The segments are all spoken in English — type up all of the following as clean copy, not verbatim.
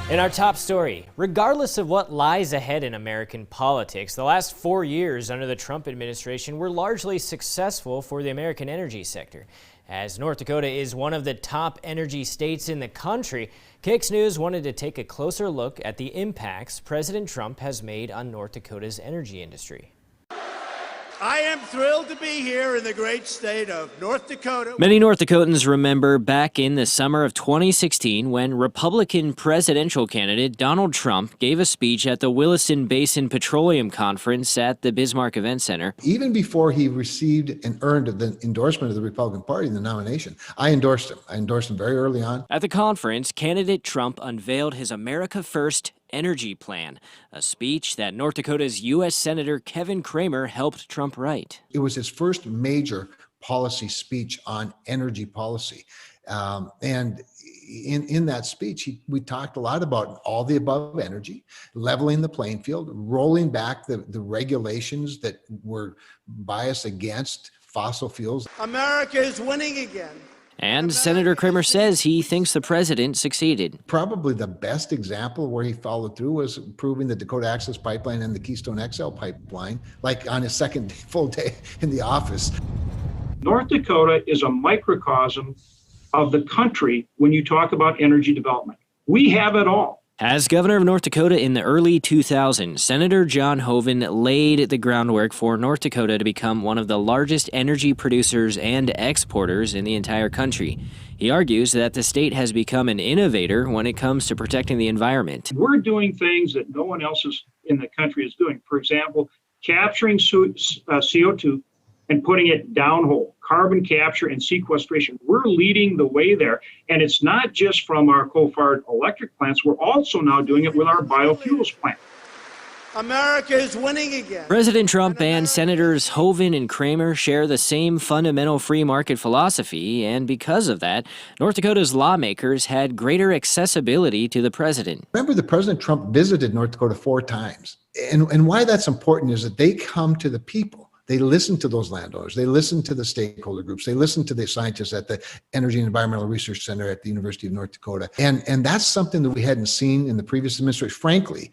In our top story, regardless of what lies ahead in American politics, the last 4 years under the Trump administration were largely successful for the American energy sector. As North Dakota is one of the top energy states in the country, KX News wanted to take a closer look at the impacts President Trump has made on North Dakota's energy industry. I am thrilled to be here in the great state of North Dakota. Many North Dakotans remember back in the summer of 2016 when Republican presidential candidate Donald Trump gave a speech at the Williston Basin Petroleum Conference at the Bismarck Event Center. Even before he received and earned the endorsement of the Republican Party in the nomination, I endorsed him. I endorsed him very early on. At the conference, candidate Trump unveiled his America First energy plan, a speech that North Dakota's U.S. Senator Kevin Cramer helped Trump write. It was his first major policy speech on energy policy. And in that speech, we talked a lot about all the above energy, leveling the playing field, rolling back the regulations that were biased against fossil fuels. America is winning again. And Senator Cramer says he thinks the president succeeded. Probably the best example where he followed through was approving the Dakota Access Pipeline and the Keystone XL pipeline, like on his second full day in the office. North Dakota is a microcosm of the country when you talk about energy development. We have it all. As governor of North Dakota in the early 2000s, Senator John Hoeven laid the groundwork for North Dakota to become one of the largest energy producers and exporters in the entire country. He argues that the state has become an innovator when it comes to protecting the environment. We're doing things that no one else in the country is doing. For example, capturing CO2 and putting it downhole, carbon capture and sequestration. We're leading the way there. And it's not just from our coal-fired electric plants. We're also now doing it with our biofuels plant. America is winning again. President Trump and Senators Hoeven and Cramer share the same fundamental free market philosophy, and because of that, North Dakota's lawmakers had greater accessibility to the president. Remember, the President Trump visited North Dakota 4 times. And why that's important is that they come to the people. They listen to those landowners. They listen to the stakeholder groups. They listen to the scientists at the Energy and Environmental Research Center at the University of North Dakota. And that's something that we hadn't seen in the previous administration. Frankly,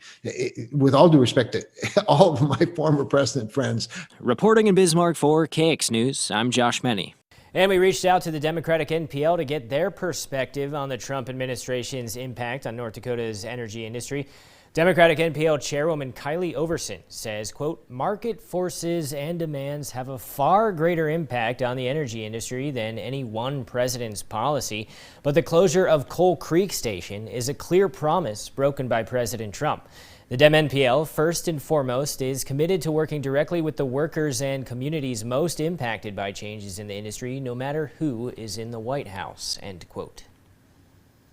with all due respect to all of my former president friends. Reporting in Bismarck for KX News, I'm Josh Meny. And we reached out to the Democratic NPL to get their perspective on the Trump administration's impact on North Dakota's energy industry. Democratic NPL Chairwoman Kylie Overson says, quote, market forces and demands have a far greater impact on the energy industry than any one president's policy. But the closure of Coal Creek Station is a clear promise broken by President Trump. The Dem NPL, first and foremost, is committed to working directly with the workers and communities most impacted by changes in the industry, no matter who is in the White House, end quote.